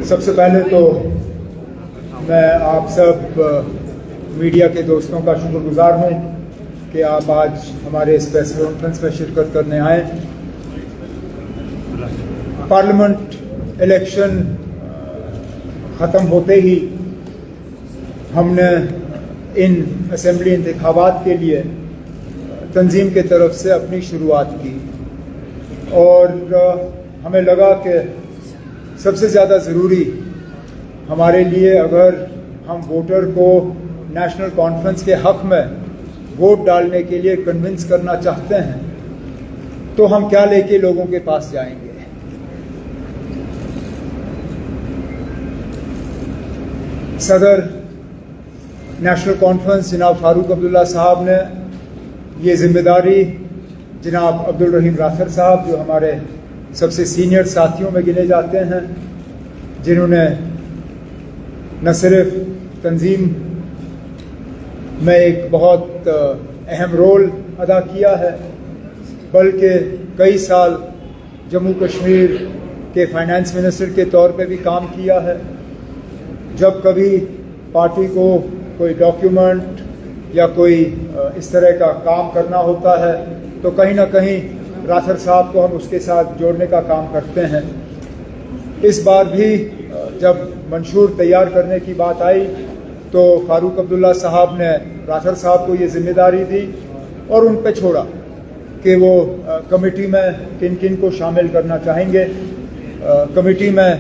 सबसे पहले तो मैं आप सब मीडिया के दोस्तों का शुक्रगुजार हूं कि आप आज हमारे इस प्रेस कॉन्फ्रेंस में शिरकत करने आए। पार्लियामेंट इलेक्शन ख़त्म होते ही हमने इन असेंबली इंतखाबात के लिए तंजीम के तरफ से अपनी शुरुआत की और हमें लगा कि सबसे ज़्यादा ज़रूरी हमारे लिए, अगर हम वोटर को नेशनल कॉन्फ्रेंस के हक़ में वोट डालने के लिए कन्विंस करना चाहते हैं, तो हम क्या लेके लोगों के पास जाएंगे। सदर नेशनल कॉन्फ्रेंस जनाब फारूक अब्दुल्ला साहब ने ये जिम्मेदारी जनाब अब्दुल रहीम राथर साहब, जो हमारे सबसे सीनियर साथियों में गिने जाते हैं, जिन्होंने न सिर्फ तंजीम में एक बहुत अहम रोल अदा किया है, बल्कि कई साल जम्मू कश्मीर के फाइनेंस मिनिस्टर के तौर पे भी काम किया है। जब कभी पार्टी को कोई डॉक्यूमेंट या कोई इस तरह का काम करना होता है तो कहीं ना कहीं राथर साहब को हम उसके साथ जोड़ने का काम करते हैं। इस बार भी जब मंशूर तैयार करने की बात आई तो फारूक अब्दुल्ला साहब ने राथर साहब को ये जिम्मेदारी दी और उन पे छोड़ा कि वो कमेटी में किन किन को शामिल करना चाहेंगे। कमेटी में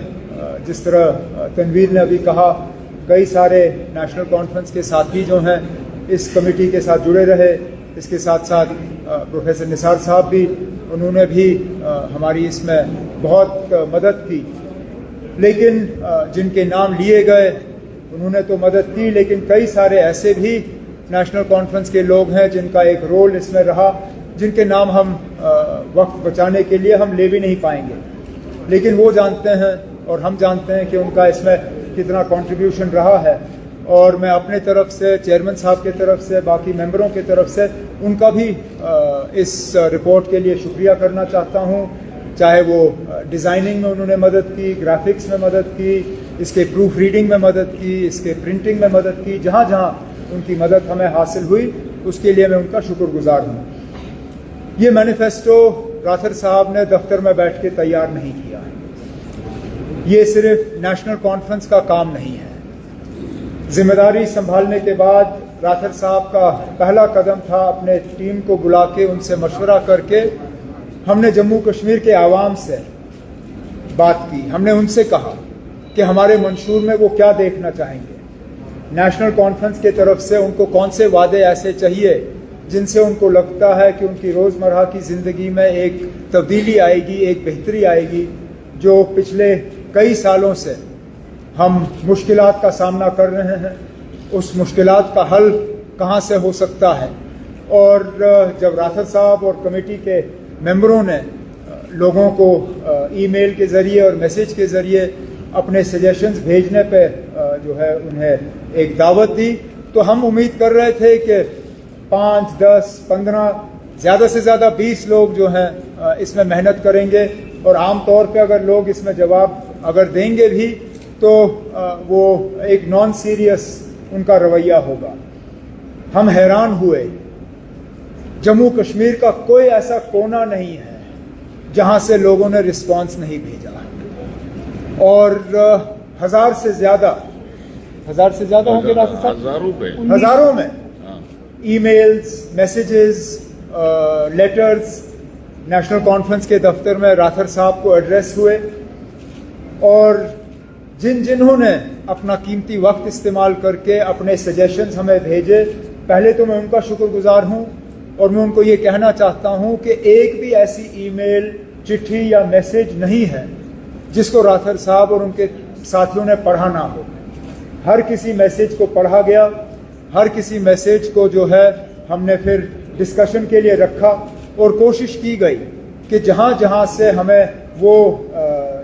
जिस तरह तनवीर ने अभी कहा, कई सारे नेशनल कॉन्फ्रेंस के साथी जो हैं इस कमेटी के साथ जुड़े रहे। इसके साथ साथ प्रोफेसर निसार साहब भी, उन्होंने भी हमारी इसमें बहुत मदद की। लेकिन जिनके नाम लिए गए उन्होंने तो मदद की, लेकिन कई सारे ऐसे भी नेशनल कॉन्फ्रेंस के लोग हैं जिनका एक रोल इसमें रहा, जिनके नाम हम वक्त बचाने के लिए हम ले भी नहीं पाएंगे, लेकिन वो जानते हैं और हम जानते हैं कि उनका इसमें कितना कंट्रीब्यूशन रहा है। और मैं अपने तरफ से, चेयरमैन साहब के तरफ से, बाकी मेंबरों के तरफ से उनका भी इस रिपोर्ट के लिए शुक्रिया करना चाहता हूं। चाहे वो डिज़ाइनिंग में उन्होंने मदद की, ग्राफिक्स में मदद की, इसके प्रूफ रीडिंग में मदद की, इसके प्रिंटिंग में मदद की, जहां जहां उनकी मदद हमें हासिल हुई उसके लिए मैं उनका शुक्रगुजार हूं। ये मैनिफेस्टो राथर साहब ने दफ्तर में बैठ के तैयार नहीं किया है। ये सिर्फ नेशनल कॉन्फ्रेंस का काम नहीं है। जिम्मेदारी संभालने के बाद राथर साहब का पहला कदम था अपने टीम को बुला के उनसे मशवरा करके हमने जम्मू कश्मीर के आवाम से बात की। हमने उनसे कहा कि हमारे मंशूर में वो क्या देखना चाहेंगे, नेशनल कॉन्फ्रेंस के तरफ से उनको कौन से वादे ऐसे चाहिए जिनसे उनको लगता है कि उनकी रोज़मर्रा की ज़िंदगी में एक तब्दीली आएगी, एक बेहतरी आएगी। जो पिछले कई सालों से हम मुश्किलात का सामना कर रहे हैं, उस मुश्किलात का हल कहां से हो सकता है। और जब राथर साहब और कमेटी के मेंबरों ने लोगों को ईमेल के ज़रिए और मैसेज के ज़रिए अपने सजेशंस भेजने पे जो है उन्हें एक दावत दी, तो हम उम्मीद कर रहे थे कि 5, 10, 15, ज़्यादा से ज़्यादा 20 लोग जो हैं इसमें मेहनत करेंगे। और आम तौर पे अगर लोग इसमें जवाब अगर देंगे भी तो वो एक नॉन सीरियस उनका रवैया होगा। हम हैरान हुए, जम्मू कश्मीर का कोई ऐसा कोना नहीं है जहां से लोगों ने रिस्पांस नहीं भेजा। और हजार से ज्यादा होंगे डॉक्टर साहब, हजारों में emails, messages, letters national conference के दफ्तर में राथर साहब को एड्रेस हुए। और जिन्होंने अपना कीमती वक्त इस्तेमाल करके अपने सजेशंस हमें भेजे, पहले तो मैं उनका शुक्रगुजार हूं। और मैं उनको ये कहना चाहता हूं कि एक भी ऐसी ईमेल, चिट्ठी या मैसेज नहीं है जिसको राथर साहब और उनके साथियों ने पढ़ा ना हो। हर किसी मैसेज को पढ़ा गया, हर किसी मैसेज को जो है हमने फिर डिस्कशन के लिए रखा और कोशिश की गई कि जहां जहां से हमें वो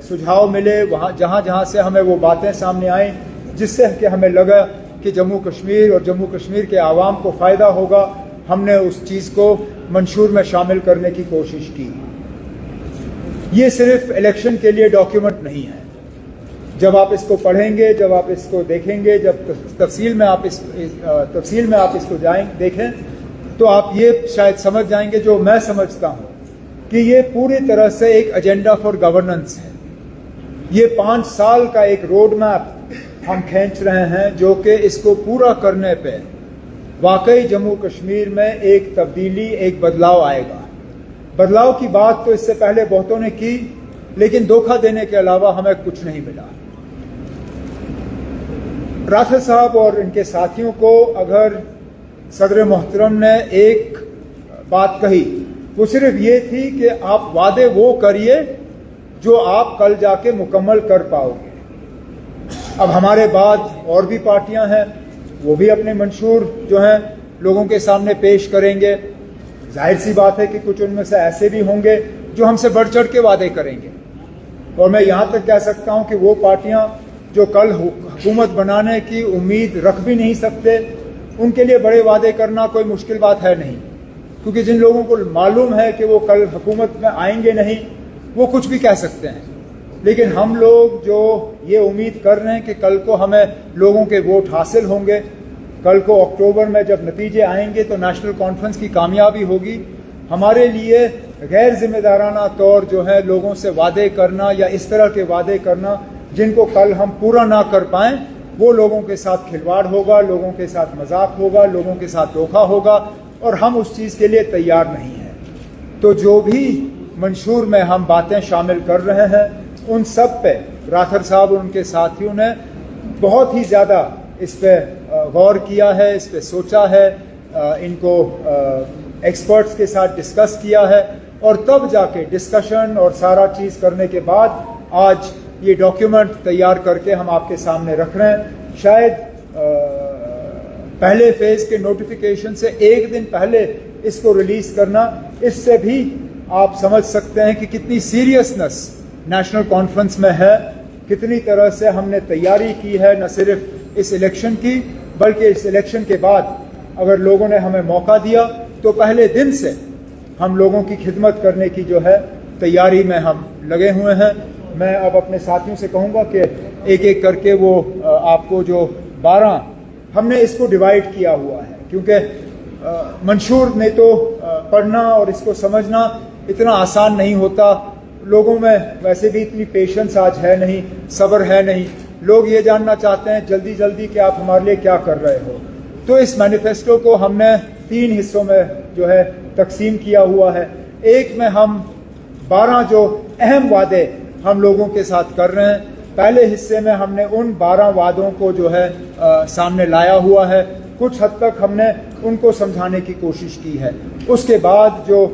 सुझाव मिले, वहाँ जहां से हमें वो बातें सामने आई जिससे कि हमें लगा कि जम्मू कश्मीर और जम्मू कश्मीर के आवाम को फ़ायदा होगा, हमने उस चीज़ को मंशूर में शामिल करने की कोशिश की। ये सिर्फ इलेक्शन के लिए डॉक्यूमेंट नहीं है, जब आप इसको पढ़ेंगे, जब आप इसको देखेंगे, जब तफसील में आप इसको देखें तो आप ये शायद समझ जाएंगे, जो मैं समझता हूँ, कि ये पूरी तरह से एक एजेंडा फॉर गवर्नेंस है। ये 5 साल का एक रोड मैप हम खींच रहे हैं, जो कि इसको पूरा करने पे वाकई जम्मू कश्मीर में एक तब्दीली, एक बदलाव आएगा। बदलाव की बात तो इससे पहले बहुतों ने की, लेकिन धोखा देने के अलावा हमें कुछ नहीं मिला। राठौर साहब और इनके साथियों को अगर सदर मोहतरम ने एक बात कही, वो सिर्फ ये थी कि आप वादे वो करिए जो आप कल जाके मुकम्मल कर पाओगे। अब हमारे बाद और भी पार्टियां हैं, वो भी अपने मंशूर जो हैं लोगों के सामने पेश करेंगे। जाहिर सी बात है कि कुछ उनमें से ऐसे भी होंगे जो हमसे बढ़ चढ़ के वादे करेंगे, और मैं यहाँ तक कह सकता हूँ कि वो पार्टियां जो कल हुकूमत बनाने की उम्मीद रख भी नहीं सकते, उनके लिए बड़े वादे करना कोई मुश्किल बात है नहीं, क्योंकि जिन लोगों को मालूम है कि वो कल हुकूमत में आएंगे नहीं, वो कुछ भी कह सकते हैं। लेकिन हम लोग जो ये उम्मीद कर रहे हैं कि कल को हमें लोगों के वोट हासिल होंगे, कल को अक्टूबर में जब नतीजे आएंगे तो नेशनल कॉन्फ्रेंस की कामयाबी होगी। हमारे लिए गैर जिम्मेदाराना तौर जो है लोगों से वादे करना या इस तरह के वादे करना जिनको कल हम पूरा ना कर पाएं, वो लोगों के साथ खिलवाड़ होगा, लोगों के साथ मजाक होगा, लोगों के साथ धोखा होगा, और हम उस चीज़ के लिए तैयार नहीं हैं। तो जो भी मंशूर में हम बातें शामिल कर रहे हैं, उन सब पे राठौर साहब और उनके साथियों ने बहुत ही ज़्यादा इस पर गौर किया है, इस पर सोचा है, इनको एक्सपर्ट्स के साथ डिस्कस किया है, और तब जाके डिस्कशन और सारा चीज़ करने के बाद आज ये डॉक्यूमेंट तैयार करके हम आपके सामने रख रहे हैं। शायद पहले फेज के नोटिफिकेशन से एक दिन पहले इसको रिलीज करना, इससे भी आप समझ सकते हैं कि कितनी सीरियसनेस नेशनल कॉन्फ्रेंस में है, कितनी तरह से हमने तैयारी की है, न सिर्फ इस इलेक्शन की बल्कि इस इलेक्शन के बाद अगर लोगों ने हमें मौका दिया तो पहले दिन से हम लोगों की खिदमत करने की जो है तैयारी में हम लगे हुए हैं। मैं अब अपने साथियों से कहूँगा कि एक एक करके वो आपको जो 12 हमने इसको डिवाइड किया हुआ है, क्योंकि मंशूर में तो पढ़ना और इसको समझना इतना आसान नहीं होता। लोगों में वैसे भी इतनी पेशेंस आज है नहीं, सब्र है नहीं। लोग ये जानना चाहते हैं जल्दी जल्दी कि आप हमारे लिए क्या कर रहे हो। तो इस मैनिफेस्टो को हमने 3 हिस्सों में जो है तकसीम किया हुआ है। एक में हम 12 जो अहम वादे हम लोगों के साथ कर रहे हैं, पहले हिस्से में हमने उन 12 वादों को जो है सामने लाया हुआ है। कुछ हद तक हमने उनको समझाने की कोशिश की है। उसके बाद जो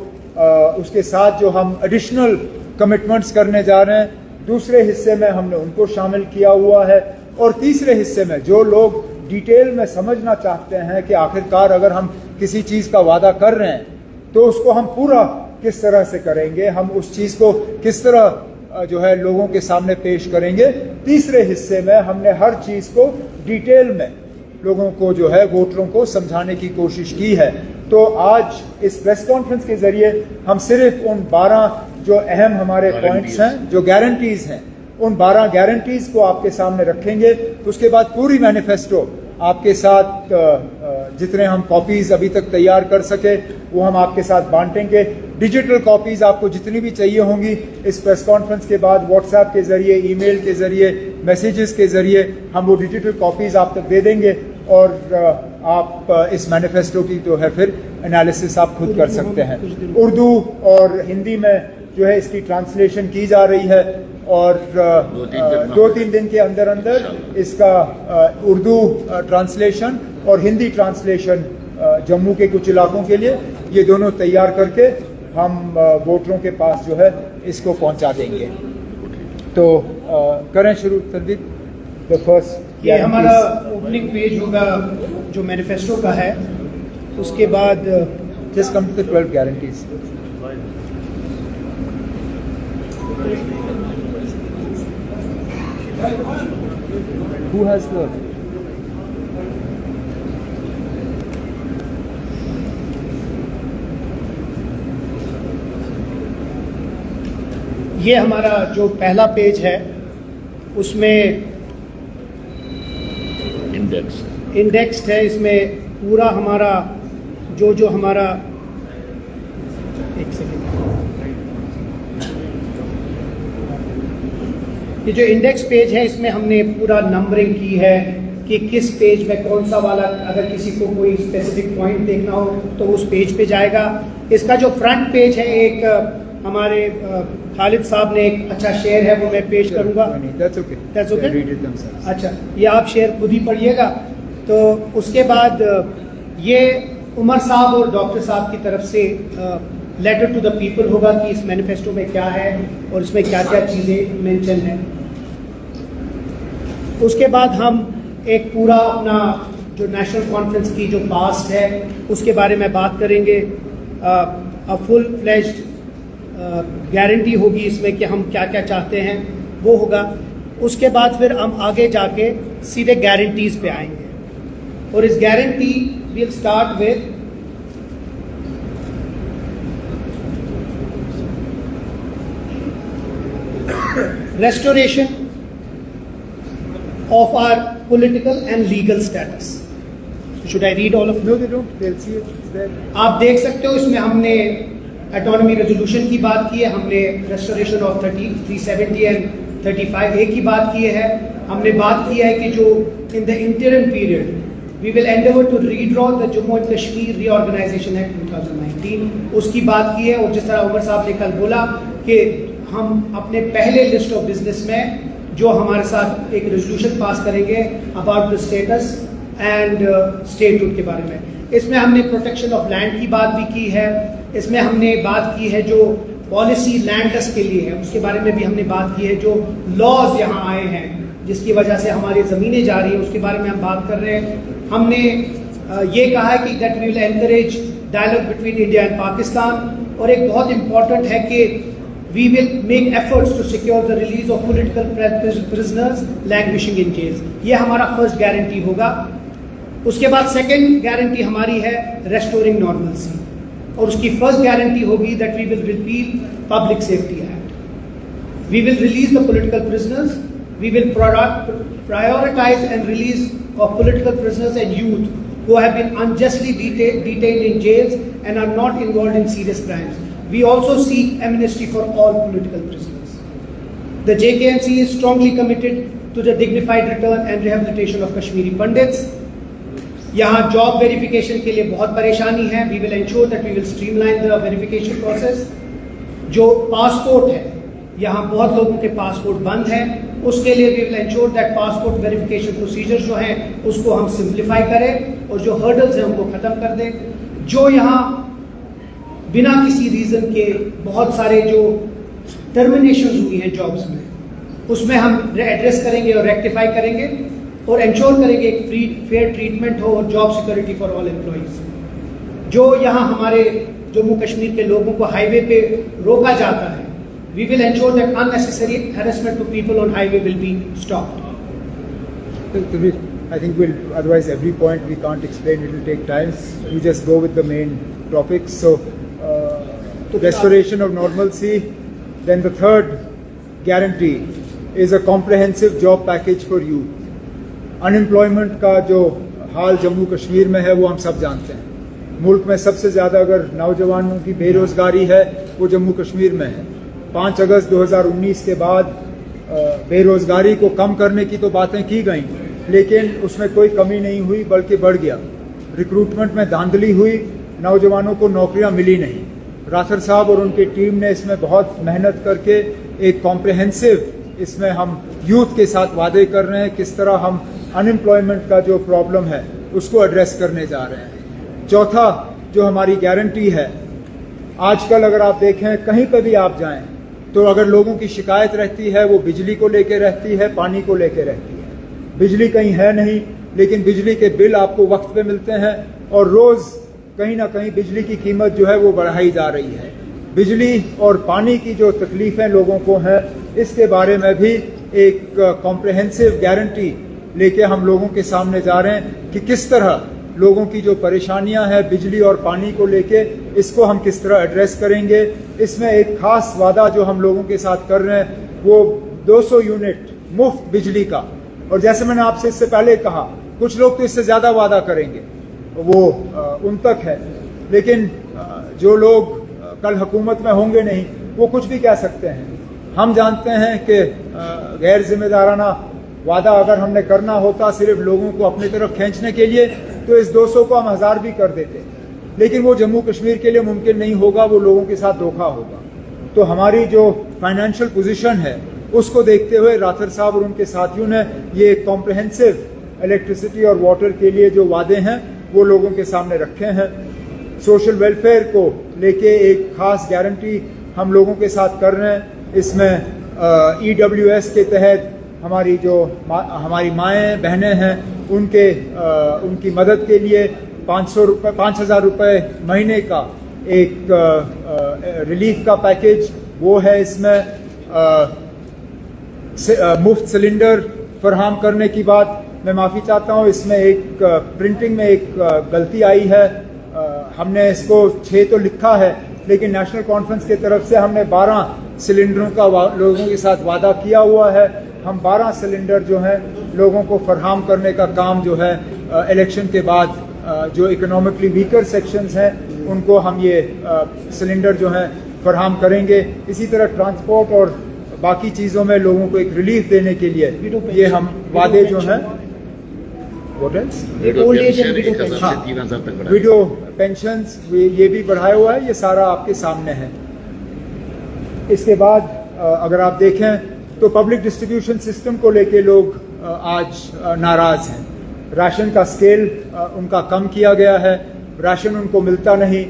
उसके साथ जो हम एडिशनल कमिटमेंट्स करने जा रहे हैं, दूसरे हिस्से में हमने उनको शामिल किया हुआ है। और तीसरे हिस्से में जो लोग डिटेल में समझना चाहते हैं कि आखिरकार अगर हम किसी चीज़ का वादा कर रहे हैं तो उसको हम पूरा किस तरह से करेंगे, हम उस चीज़ को किस तरह जो है लोगों के सामने पेश करेंगे। तीसरे हिस्से में हमने हर चीज़ को डिटेल में लोगों को जो है वोटरों को समझाने की कोशिश की है। तो आज इस प्रेस कॉन्फ्रेंस के जरिए हम सिर्फ उन 12 जो अहम हमारे पॉइंट्स हैं, जो गारंटीज़ हैं, उन 12 गारंटीज़ को आपके सामने रखेंगे। उसके बाद पूरी मैनिफेस्टो आपके साथ जितने हम कॉपीज़ अभी तक तैयार कर सके वो हम आपके साथ बांटेंगे। डिजिटल कॉपीज़ आपको जितनी भी चाहिए होंगी इस प्रेस कॉन्फ्रेंस के बाद व्हाट्सएप के ज़रिए, ईमेल के ज़रिए, मैसेजेस के ज़रिए हम वो डिजिटल कॉपीज़ आप तक दे देंगे, और आप इस मैनिफेस्टो की जो है फिर एनालिसिस आप खुद कर सकते हैं। उर्दू और हिंदी में जो है इसकी ट्रांसलेशन की जा रही है, और 2-3 दिन के अंदर अंदर इसका उर्दू ट्रांसलेशन और हिंदी ट्रांसलेशन जम्मू के कुछ इलाकों के लिए ये दोनों तैयार करके हम वोटरों के पास जो है इसको पहुंचा देंगे। तो करें शुरू तनवीर। द फर्स्ट ये हमारा ओपनिंग पेज होगा जो मैनिफेस्टो का है। उसके बाद just come to the 12 guarantees. Who has the ये हमारा जो पहला पेज है उसमें इंडेक्स्ड है। इसमें पूरा हमारा जो हमारा, एक सेकेंड, ये जो इंडेक्स पेज है इसमें हमने पूरा नंबरिंग की है कि किस पेज में कौन सा वाला, अगर किसी को कोई स्पेसिफिक पॉइंट देखना हो तो उस पेज पे जाएगा। इसका जो फ्रंट पेज है, एक हमारे खालिद साहब ने एक अच्छा शेयर है, वो मैं पेश करूंगा। That's okay. Read it themselves. अच्छा, ये आप शेयर खुद ही पढ़िएगा। तो उसके बाद ये उमर साहब और डॉक्टर साहब की तरफ से लेटर टू द पीपल होगा कि इस मैनिफेस्टो में क्या है और इसमें क्या क्या चीज़ें मेंशन हैं। उसके बाद हम एक पूरा अपना जो नेशनल कॉन्फ्रेंस की जो पास्ट है उसके बारे में बात करेंगे। फुल फ्लेज्ड गारंटी होगी इसमें कि हम क्या क्या चाहते हैं, वो होगा। उसके बाद फिर हम आगे जाके सीधे गारंटीज पे आएंगे और इस guarantee will start with restoration of our political and legal status. Should I read all of No, they don't. They'll see it. It's there. आप देख सकते हो इसमें हमने ऑटोनॉमी रेजोल्यूशन की बात की है, हमने रेस्टोरेशन ऑफ 370 एंड 35A की बात की है, हमने बात की है कि जो in the interim period we will endeavour to redraw the Jammu and Kashmir reorganisation act 2019 उसकी बात की है। और जिस तरह उमर साहब ने कल बोला कि हम अपने पहले लिस्ट ऑफ बिजनेस में जो हमारे साथ एक रेजोल्यूशन पास करेंगे about the status and statehood के बारे में। इसमें हमने प्रोटेक्शन ऑफ लैंड की बात भी की है, इसमें हमने बात की है जो पॉलिसी लैंडलेस के लिए है उसके बारे में भी हमने बात की है, जो लॉज यहाँ आए हैं जिसकी वजह से हमारी ज़मीनें जा रही हैं उसके बारे में हम बात कर रहे हैं। हमने ये कहा है कि that we will encourage dialogue between India and Pakistan. और एक बहुत इंपॉर्टेंट है कि we will make efforts to secure the release of political prisoners languishing in jails. ये हमारा फर्स्ट गारंटी होगा। उसके बाद सेकंड गारंटी हमारी है restoring normalcy और उसकी फर्स्ट गारंटी होगी that we will repeal Public Safety Act. We will release the political prisoners. We will prioritize and release of political prisoners and youth who have been unjustly detained in jails and are not involved in serious crimes. We also seek amnesty for all political prisoners. The JKNC is strongly committed to the dignified return and rehabilitation of Kashmiri Pandits. यहाँ job verification के लिए बहुत परेशानी है। We will ensure that we will streamline the verification process. जो passport है, यहाँ बहुत लोगों के पासपोर्ट बंद हैं, उसके लिए we will ensure that passport verification procedure जो हैं उसको हम सिंप्लीफाई करें और जो हर्डल्स हैं उनको ख़त्म कर दें। जो यहाँ बिना किसी रीज़न के बहुत सारे जो टर्मिनेशन हुई हैं जॉब्स में उसमें हम एड्रेस करेंगे और रेक्टिफाई करेंगे और इंश्योर करेंगे एक फ्री फेयर ट्रीटमेंट हो और job security for all employees. जो यहाँ हमारे जम्मू कश्मीर के लोगों को हाईवे पे रोका जाता है, we will ensure that unnecessary harassment to people on highway will be stopped. I think we'll, otherwise every point we can't explain, it will take time. We just go with the main topics. So restoration of normalcy. Then the third guarantee is a comprehensive job package for youth. Unemployment का जो हाल जम्मू कश्मीर में है वो हम सब जानते हैं। मुल्क में सबसे ज़्यादा अगर नौजवानों की बेरोज़गारी है वो जम्मू कश्मीर में है। 5 अगस्त 2019 के बाद बेरोज़गारी को कम करने की तो बातें की गई, लेकिन उसमें कोई कमी नहीं हुई बल्कि बढ़ गया। रिक्रूटमेंट में धांधली हुई, नौजवानों को नौकरियां मिली नहीं। राथर साहब और उनकी टीम ने इसमें बहुत मेहनत करके एक कॉम्प्रिहेंसिव, इसमें हम यूथ के साथ वादे कर रहे हैं किस तरह हम अनएम्प्लॉयमेंट का जो प्रॉब्लम है उसको एड्रेस करने जा रहे हैं। चौथा जो हमारी गारंटी है, आजकल अगर आप देखें कहीं पर भी आप जाएं तो अगर लोगों की शिकायत रहती है वो बिजली को लेके रहती है, पानी को लेके रहती है। बिजली कहीं है नहीं, लेकिन बिजली के बिल आपको वक्त पे मिलते हैं और रोज़ कहीं ना कहीं बिजली की कीमत जो है वो बढ़ाई जा रही है। बिजली और पानी की जो तकलीफ़ें लोगों को हैं इसके बारे में भी एक कॉम्प्रिहेंसिव गारंटी लेके हम लोगों के सामने जा रहे हैं कि किस तरह लोगों की जो परेशानियां हैं बिजली और पानी को लेके, इसको हम किस तरह एड्रेस करेंगे। इसमें एक खास वादा जो हम लोगों के साथ कर रहे हैं वो 200 यूनिट मुफ्त बिजली का। और जैसे मैंने आपसे इससे पहले कहा, कुछ लोग तो इससे ज़्यादा वादा करेंगे, वो उन तक है, लेकिन जो लोग कल हुकूमत में होंगे नहीं, वो कुछ भी कह सकते हैं। हम जानते हैं कि गैर जिम्मेदाराना वादा अगर हमने करना होता सिर्फ लोगों को अपनी तरफ खींचने के लिए, तो इस 200 को हम 1000 भी कर देते, लेकिन वो जम्मू कश्मीर के लिए मुमकिन नहीं होगा, वो लोगों के साथ धोखा होगा। तो हमारी जो फाइनेंशियल पोजीशन है उसको देखते हुए राठर साहब और उनके साथियों ने ये कॉम्प्रिहेंसिव इलेक्ट्रिसिटी और वाटर के लिए जो वादे हैं वो लोगों के सामने रखे हैं। सोशल वेलफेयर को लेके एक खास गारंटी हम लोगों के साथ कर रहे हैं। इसमें EWS के तहत हमारी माएँ बहनें हैं, उनकी मदद के लिए 5,000 रुपये महीने का एक रिलीफ का पैकेज वो है। इसमें मुफ्त सिलेंडर फराहम करने की बात, मैं माफ़ी चाहता हूँ, इसमें एक प्रिंटिंग में एक गलती आई है। हमने इसको 6 तो लिखा है, लेकिन नेशनल कॉन्फ्रेंस की तरफ से हमने 12 सिलेंडरों का लोगों के साथ वादा किया हुआ है। हम 12 सिलेंडर जो हैं लोगों को फराहम करने का काम जो है इलेक्शन के बाद जो इकोनॉमिकली वीकर सेक्शंस हैं उनको हम ये सिलेंडर जो हैं फराहम करेंगे। इसी तरह ट्रांसपोर्ट और बाकी चीज़ों में लोगों को एक रिलीफ देने के लिए ये हम वादे जो हैं वीडियो पेंशन्स ये भी बढ़ाया हुआ है, ये सारा आपके सामने है। इसके बाद अगर आप देखें तो पब्लिक डिस्ट्रीब्यूशन सिस्टम को लेके लोग आज नाराज़ हैं। राशन का स्केल उनका कम किया गया है, राशन उनको मिलता नहीं।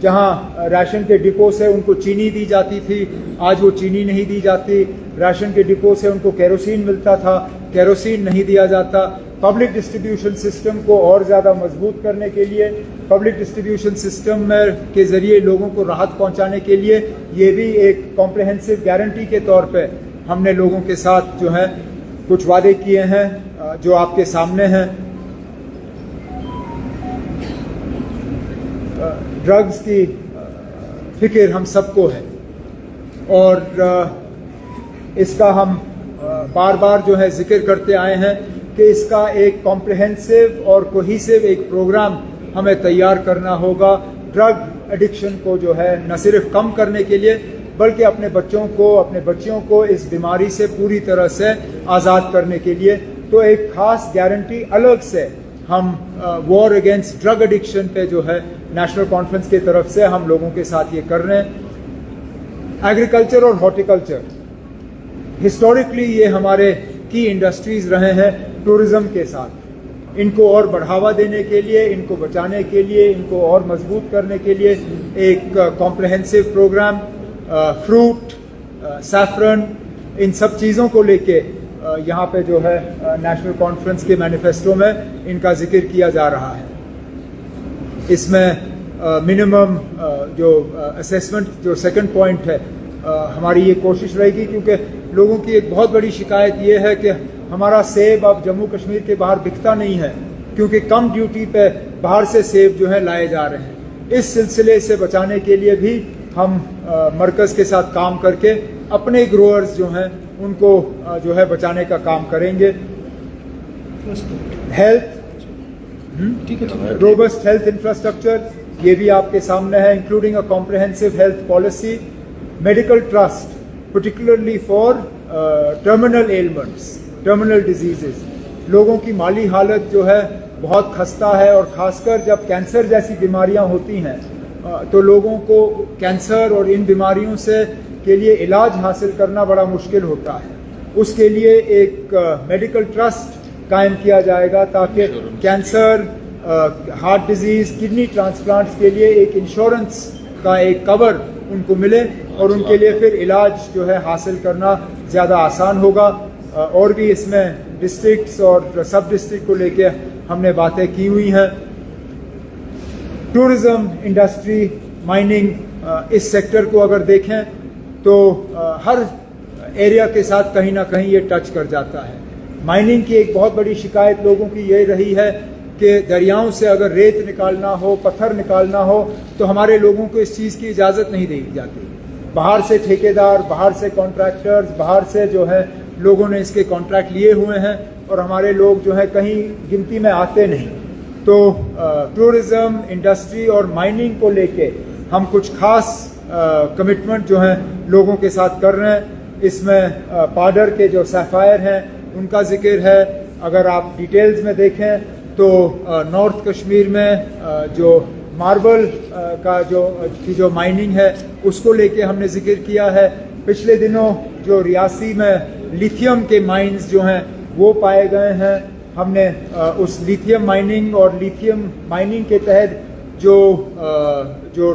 जहां राशन के डिपो से उनको चीनी दी जाती थी, आज वो चीनी नहीं दी जाती। राशन के डिपो से उनको केरोसिन मिलता था, केरोसिन नहीं दिया जाता। पब्लिक डिस्ट्रीब्यूशन सिस्टम को और ज़्यादा मजबूत करने के लिए, पब्लिक डिस्ट्रीब्यूशन सिस्टम में के ज़रिए लोगों को राहत पहुंचाने के लिए ये भी एक कॉम्प्रिहेंसिव गारंटी के तौर पे हमने लोगों के साथ जो है कुछ वादे किए हैं जो आपके सामने हैं। ड्रग्स की फिक्र हम सबको है और इसका हम बार बार जो है जिक्र करते आए हैं कि इसका एक कॉम्प्रिहेंसिव और कोहिसिव एक प्रोग्राम हमें तैयार करना होगा ड्रग एडिक्शन को जो है न सिर्फ कम करने के लिए बल्कि अपने बच्चों को, अपने बच्चियों को इस बीमारी से पूरी तरह से आज़ाद करने के लिए। तो एक खास गारंटी अलग से हम वॉर अगेंस्ट ड्रग एडिक्शन पे जो है नेशनल कॉन्फ्रेंस की तरफ से हम लोगों के साथ ये कर रहे हैं। एग्रीकल्चर और हॉर्टिकल्चर हिस्टोरिकली ये हमारे की इंडस्ट्रीज रहे हैं टूरिज्म के साथ। इनको और बढ़ावा देने के लिए, इनको बचाने के लिए, इनको और मजबूत करने के लिए एक कॉम्प्रिहेंसिव प्रोग्राम फ्रूट, सैफरन, इन सब चीज़ों को लेके यहाँ पे जो है नेशनल कॉन्फ्रेंस के मैनिफेस्टो में इनका जिक्र किया जा रहा है। इसमें मिनिमम जो असेसमेंट जो सेकंड पॉइंट है, हमारी ये कोशिश रहेगी, क्योंकि लोगों की एक बहुत बड़ी शिकायत ये है कि हमारा सेब अब जम्मू कश्मीर के बाहर बिकता नहीं है क्योंकि कम ड्यूटी पे बाहर से सेब जो है लाए जा रहे हैं। इस सिलसिले से बचाने के लिए भी हम मरकज़ के साथ काम करके अपने ग्रोअर्स जो हैं उनको जो है बचाने का काम करेंगे। हेल्थ, रोबस्ट हेल्थ इंफ्रास्ट्रक्चर ये भी आपके सामने है, including a comprehensive health policy, medical trust particularly for terminal elements, terminal diseases. लोगों की माली हालत जो है बहुत खस्ता है और ख़ासकर जब कैंसर जैसी बीमारियां होती हैं तो लोगों को कैंसर और इन बीमारियों से के लिए इलाज हासिल करना बड़ा मुश्किल होता है। उसके लिए एक मेडिकल ट्रस्ट कायम किया जाएगा ताकि cancer, heart disease, kidney transplants के लिए एक इंश्योरेंस का एक कवर उनको मिले और उनके लिए फिर इलाज जो है हासिल करना ज़्यादा आसान होगा। और भी इसमें डिस्ट्रिक्ट्स और सब डिस्ट्रिक्ट को लेके हमने बातें की हुई हैं। टूरिज़्म, इंडस्ट्री, माइनिंग, इस सेक्टर को अगर देखें तो हर एरिया के साथ कहीं ना कहीं ये टच कर जाता है। माइनिंग की एक बहुत बड़ी शिकायत लोगों की ये रही है कि दरियाओं से अगर रेत निकालना हो, पत्थर निकालना हो तो हमारे लोगों को इस चीज़ की इजाज़त नहीं दी जाती। बाहर से ठेकेदार, बाहर से कॉन्ट्रैक्टर्स, बाहर से जो है लोगों ने इसके कॉन्ट्रैक्ट लिए हुए हैं और हमारे लोग जो है कहीं गिनती में आते नहीं। तो टूरिज़्म, इंडस्ट्री और माइनिंग को लेके हम कुछ खास कमिटमेंट जो हैं लोगों के साथ कर रहे हैं। इसमें पाडर के जो सैफायर हैं उनका जिक्र है। अगर आप डिटेल्स में देखें तो नॉर्थ कश्मीर में जो मार्बल का जो माइनिंग है उसको लेके हमने जिक्र किया है। पिछले दिनों जो रियासी में लिथियम के माइंस जो हैं वो पाए गए हैं। हमने उस लिथियम माइनिंग और लिथियम माइनिंग के तहत जो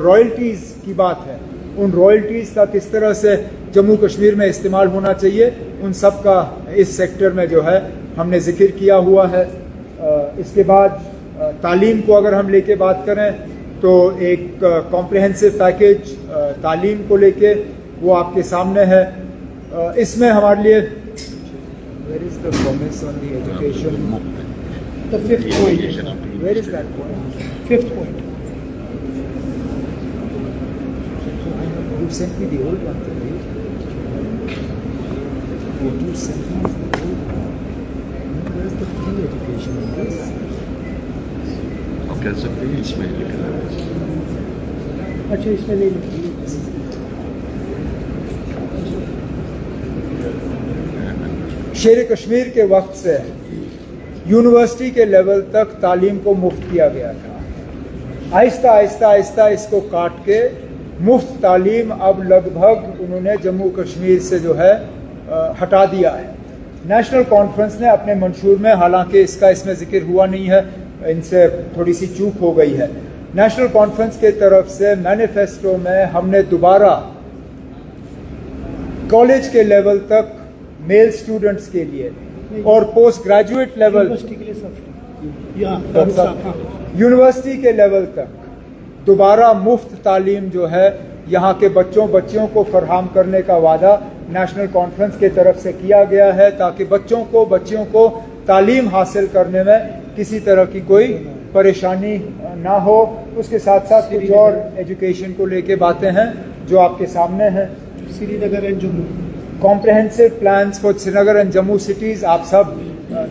रॉयल्टीज़ की बात है, उन रॉयल्टीज़ का किस तरह से जम्मू कश्मीर में इस्तेमाल होना चाहिए, उन सब का इस सेक्टर में जो है हमने जिक्र किया हुआ है। इसके बाद तालीम को अगर हम लेके बात करें तो एक कॉम्प्रिहेंसिव पैकेज तालीम को लेके वो आपके सामने है। इसमें हमारे लिए Where is the promise on the education? The fifth point. Where is that point? Fifth point. You sent me the old one, right? What you sent me is the old one. Where is the free education in this? आप कह सकते हैं इसमें लिखना है। अच्छा, इसमें नहीं लिखी। शेर कश्मीर के वक्त से यूनिवर्सिटी के लेवल तक तालीम को मुफ्त किया गया था। आहिस्ता आहिस्ता आहिस्ता इसको काट के मुफ्त तालीम अब लगभग उन्होंने जम्मू कश्मीर से जो है हटा दिया है। नेशनल कॉन्फ्रेंस ने अपने मंशूर में, हालांकि इसमें जिक्र हुआ नहीं है, इनसे थोड़ी सी चूक हो गई है। नेशनल कॉन्फ्रेंस के तरफ से मैनिफेस्टो में हमने दोबारा कॉलेज के लेवल तक मेल स्टूडेंट्स के लिए और पोस्ट ग्रेजुएट लेवल यूनिवर्सिटी के लेवल तक दोबारा मुफ्त तालीम जो है यहाँ के बच्चियों को फराहम करने का वादा नेशनल कॉन्फ्रेंस के तरफ से किया गया है, ताकि बच्चियों को तालीम हासिल करने में किसी तरह की कोई परेशानी ना हो। उसके साथ साथ कुछ और एजुकेशन को लेके बातें हैं जो आपके सामने हैं। Srinagar and Jammu comprehensive plans for Srinagar and Jammu cities. आप सब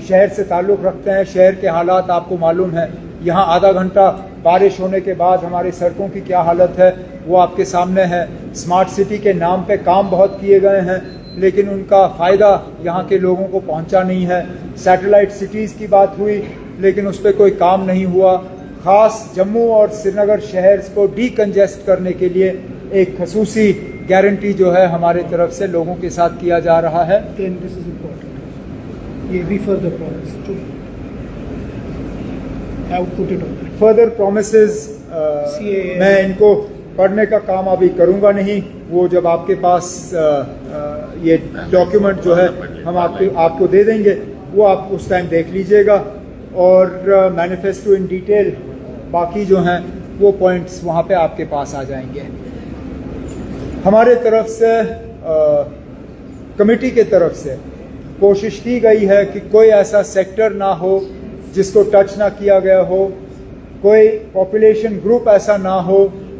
शहर से ताल्लुक़ रखते हैं, शहर के हालात आपको मालूम है। यहाँ आधा घंटा बारिश होने के बाद हमारी सड़कों की क्या हालत है वो आपके सामने है। स्मार्ट सिटी के नाम पे काम बहुत किए गए हैं, लेकिन उनका फ़ायदा यहाँ के लोगों को पहुँचा नहीं है। सैटेलाइट सिटीज़ की बात हुई, लेकिन उस पर कोई काम नहीं हुआ। ख़ास जम्मू और श्रीनगर शहर को डीकंजेस्ट करने के लिए एक खसूसी गारंटी जो है हमारे तरफ से लोगों के साथ किया जा रहा है। This is important. ये भी फर्दर प्रॉमिस फर्दर प्रोमिसेस मैं इनको पढ़ने का काम अभी करूंगा नहीं। वो जब आपके पास ये डॉक्यूमेंट जो है हम आपको दे देंगे, वो आप उस टाइम देख लीजिएगा। और मैनिफेस्टो इन डिटेल बाकी जो हैं वो पॉइंट्स वहाँ पे आपके पास आ जाएंगे। हमारे तरफ से कमेटी के तरफ से कोशिश की गई है कि कोई ऐसा सेक्टर ना हो जिसको टच ना किया गया हो, कोई पॉपुलेशन ग्रुप ऐसा ना हो